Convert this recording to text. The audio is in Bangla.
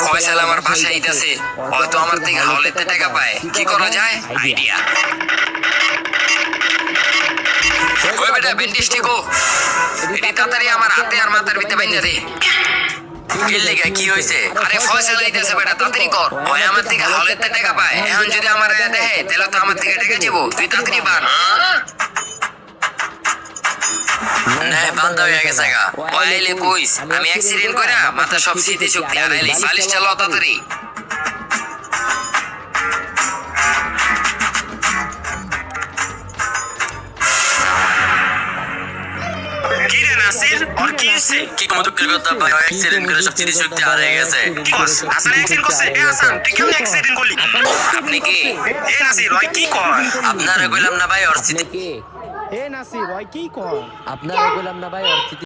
ফয়সাল আমার বাসায় আইতাছে, হয়তো আমার থেকে হাওলাতে টাকা পায়। কি করা যায়? আইডিয়া। ওই বেটা ব্যান্ডেজ টিকো, এটি তাড়াতাড়ি আমার হাতে আর মাথার ভিতরে বাইন্ধা দে। কি হয়েছে? আরে ফয়সাল আইতাছে বেটা, তাড়াতাড়ি কর। ওই আমার থেকে হাওলাতে টাকা পায়, এখন যদি আমার দেখে তাহলে তো আমার থেকে টাকা যাবো। তুই তাড়াতাড়ি বান। বান্ধা হয়ে গেছে গা। আইলে কইস আমি অ্যাক্সিডেন্ট করে মাথা সব স্মৃতি শক্তি হারাইলি। বালিশ চালো তাড়াতাড়ি। কি রে নাসির, ওর কি হইছে? কি কম দুঃখের কথা ভাই, অ্যাক্সিডেন্ট করে সব স্মৃতি শক্তি হারিয়ে গেছে। কি কস? হাসান অ্যাক্সিডেন্ট করছে? এ হাসান, তুই কেমন অ্যাক্সিডেন্ট করলি? আপনি কি? এ নাসির, ওই কি কয়? আপনারা কইলাম না ভাই, ওর স্মৃতি এ নাসির, ওই কি কয়? আপনারা কইলাম না ভাই,